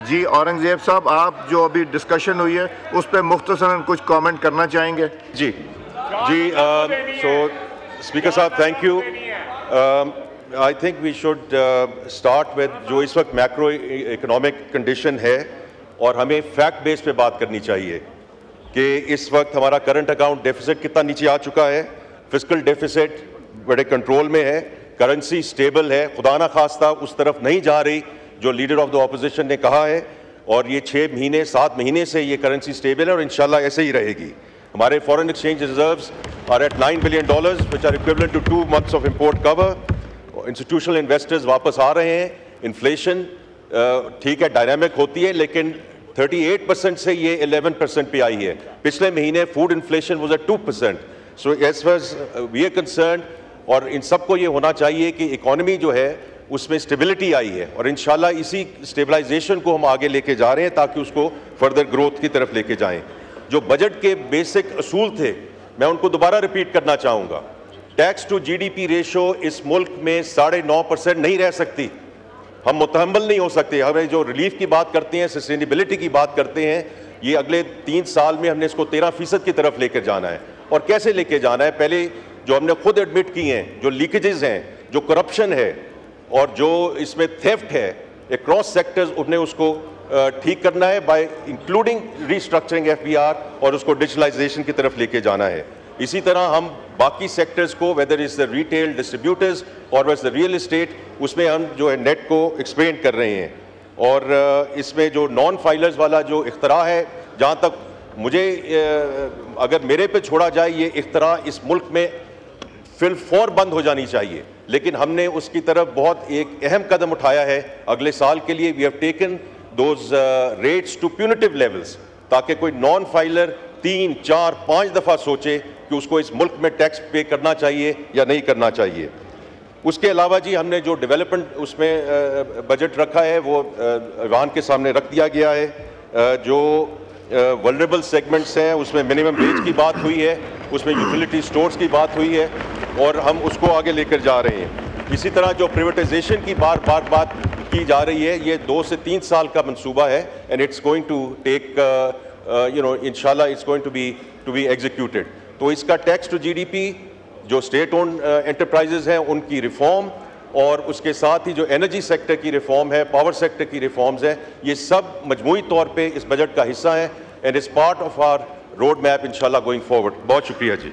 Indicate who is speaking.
Speaker 1: जी औरंगजेब साहब, आप जो अभी डिस्कशन हुई है उस पर मुख्तसरन कुछ कमेंट करना चाहेंगे?
Speaker 2: जी जी सो स्पीकर साहब, thank you. I think we should start with जो इस वक्त मैक्रो इकोनॉमिक कंडीशन है, और हमें फैक्ट बेस पे बात करनी चाहिए कि इस वक्त हमारा करंट अकाउंट डेफिसिट कितना नीचे आ चुका है। फिस्कल डेफिसिट बड़े कंट्रोल में है, करेंसी स्टेबल है, खुदा ना खास्ता उस तरफ नहीं जा रही जो लीडर ऑफ द ऑपोजिशन ने कहा है, और ये 6 महीने 7 महीने से ये करेंसी स्टेबल है और इंशाल्लाह ऐसे ही रहेगी। हमारे foreign exchange reserves are at $9 billion which are equivalent to 2 months of import cover. Institutional investors वापस आ रहे हैं। इन्फ्लेशन ठीक है, डायनामिक होती है, लेकिन 38% से ये 11% पे आई है। पिछले महीने food inflation was at 2%। So as far as we are concern, और इन सबको ये होना चाहिए कि इकोनॉमी जो है उसमें स्टेबिलिटी आई है, और इंशाल्लाह इसी स्टेबलाइजेशन को हम आगे लेके जा रहे हैं ताकि उसको फर्दर ग्रोथ की तरफ लेके जाएं। जो बजट के बेसिक असूल थे, मैं उनको दोबारा रिपीट करना चाहूँगा। टैक्स टू GDP रेशो इस मुल्क में 9.5% नहीं रह सकती। हम मुतहम्मल नहीं हो सकते। हमें जो रिलीफ की बात करते हैं, सस्टेनेबिलिटी की बात करते हैं, ये अगले 3 साल में हमने इसको 13% की तरफ लेकर जाना है। और कैसे लेके जाना है? पहले जो हमने खुद एडमिट की हैं, जो लीकेजेस हैं, जो करप्शन है और जो इसमें थेफ्ट है अक्रॉस सेक्टर्स, उन्हें उसको ठीक करना है बाय इंक्लूडिंग रीस्ट्रक्चरिंग FBR, और उसको डिजिटलाइजेशन की तरफ लेके जाना है। इसी तरह हम बाकी सेक्टर्स को, whether is the retail distributors और वेदर द रियल एस्टेट, उसमें हम जो है नेट को एक्सपेंड कर रहे हैं। और इसमें जो नॉन फाइलर्स वाला जो इख्तरा है, जहाँ तक मुझे अगर मेरे पे छोड़ा जाए, ये इख्तरा इस मुल्क में फिलफौर बंद हो जानी चाहिए, लेकिन हमने उसकी तरफ बहुत एक अहम कदम उठाया है अगले साल के लिए। We have taken those rates to punitive levels, ताकि कोई नॉन फाइलर 3, 4, 5 दफ़ा सोचे कि उसको इस मुल्क में टैक्स पे करना चाहिए या नहीं करना चाहिए। उसके अलावा जी, हमने जो डेवलपमेंट उसमें बजट रखा है वो ऐवान के सामने रख दिया गया है। जो वल्नरेबल सेगमेंट्स हैं, उसमें मिनिमम वेज की बात हुई है, उसमें यूटिलिटी स्टोर्स की बात हुई है, और हम उसको आगे लेकर जा रहे हैं। इसी तरह जो प्राइवेटाइजेशन की बात की जा रही है, ये 2 से 3 साल का मंसूबा है, and it's going to take इंशाल्लाह it's going to be executed. तो इसका टैक्स टू GDP, जो स्टेट ओन एंटरप्राइजेज हैं उनकी रिफॉर्म, और उसके साथ ही जो एनर्जी सेक्टर की रिफॉर्म है, पावर सेक्टर की रिफॉर्म्स है, ये सब मजमूई तौर पे इस बजट का हिस्सा है, and is part of our road map इंशाल्लाह गोइंग फॉरवर्ड। बहुत शुक्रिया जी।